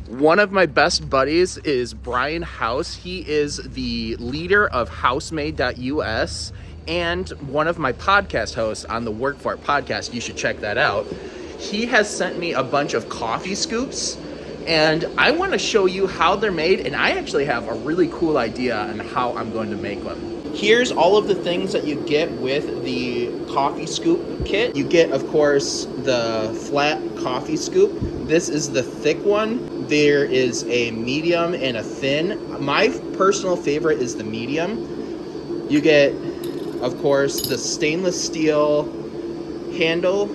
One of my best buddies is Brian House. He is the leader of housemade.us and one of my podcast hosts on the Work For It podcast. You should check that out. He has sent me a bunch of coffee scoops, and I want to show you how they're made, and I actually have a really cool idea on how I'm going to make them. Here's all of the things that you get with the coffee scoop kit. You get, of course, the flat coffee scoop. This is the thick one. There is a medium and a thin. My personal favorite is the medium. You get, of course, the stainless steel handle,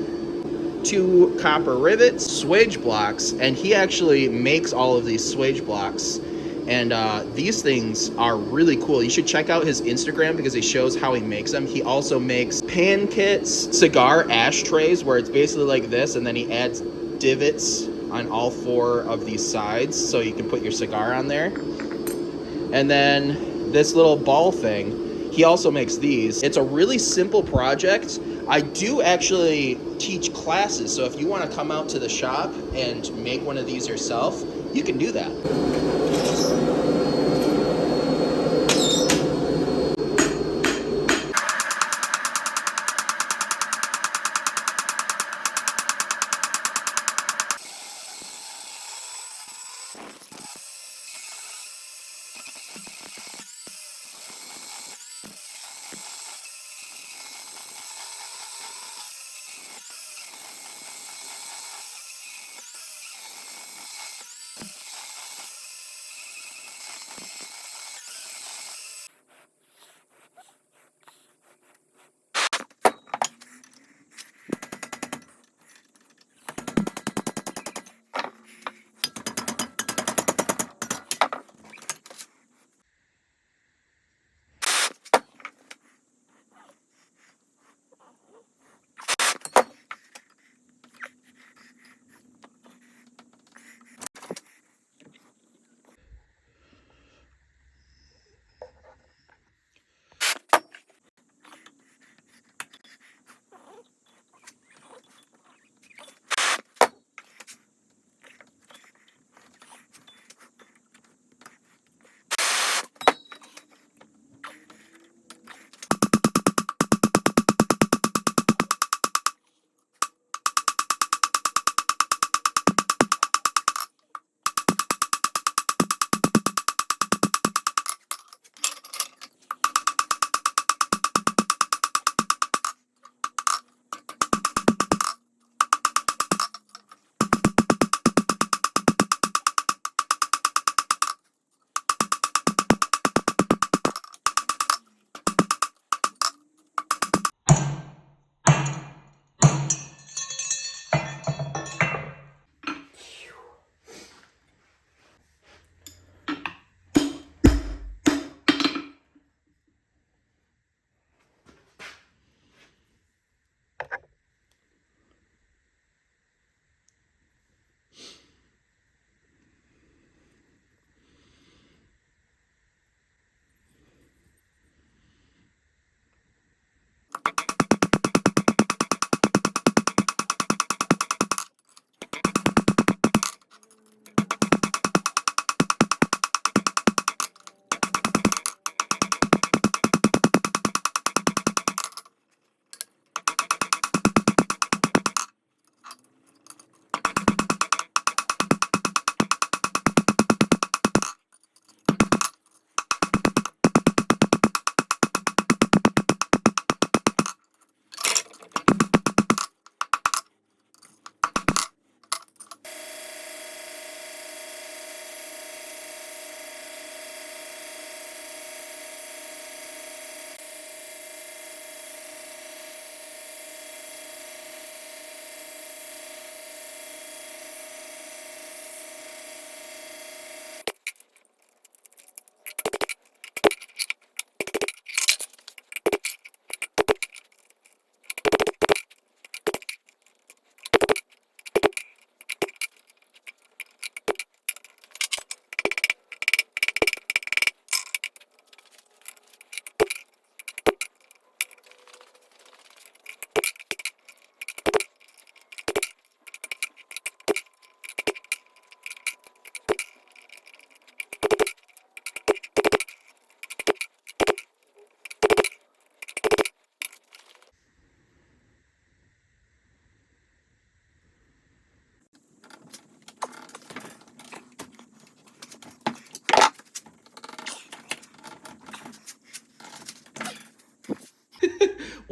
2 copper rivets, swage blocks, and he actually makes all of these swage blocks. And these things are really cool. You should check out his Instagram because he shows how he makes them. He also makes pan kits, cigar ashtrays, where it's basically like this, and then he adds divots on all 4 of these sides so you can put your cigar on there. And then this little ball thing, he also makes these. It's a really simple project. I do actually teach classes, so if you want to come out to the shop and make one of these yourself, you can do that.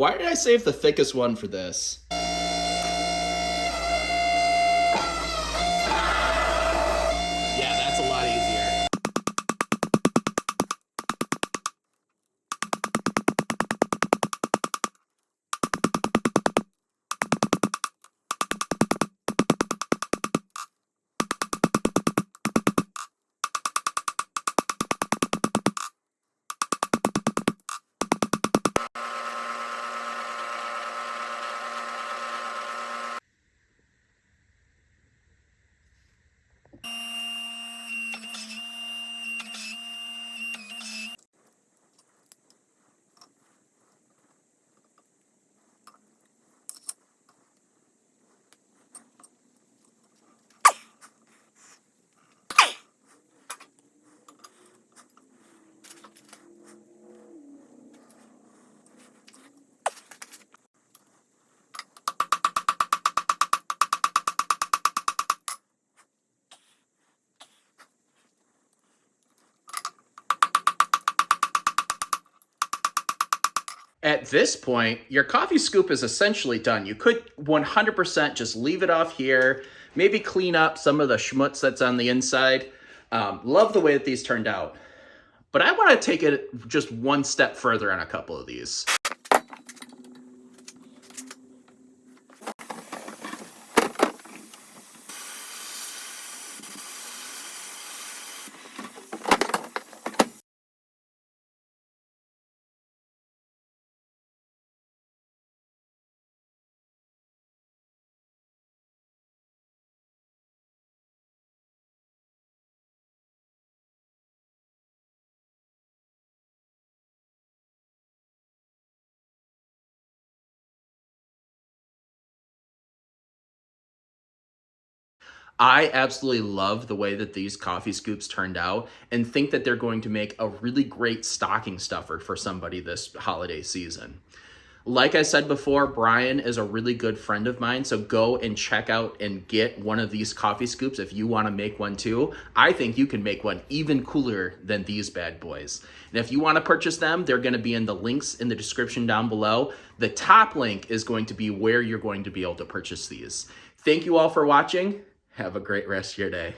Why did I save the thickest one for this? Yeah, that's a lot easier. At this point, your coffee scoop is essentially done. You could 100% just leave it off here, maybe clean up some of the schmutz that's on the inside. Love the way that these turned out. But I want to take it just one step further on a couple of these. I absolutely love the way that these coffee scoops turned out and think that they're going to make a really great stocking stuffer for somebody this holiday season. Like I said before, Brian is a really good friend of mine, so go and check out and get one of these coffee scoops if you want to make one too. I think you can make one even cooler than these bad boys. And if you want to purchase them, they're going to be in the links in the description down below. The top link is going to be where you're going to be able to purchase these. Thank you all for watching. Have a great rest of your day.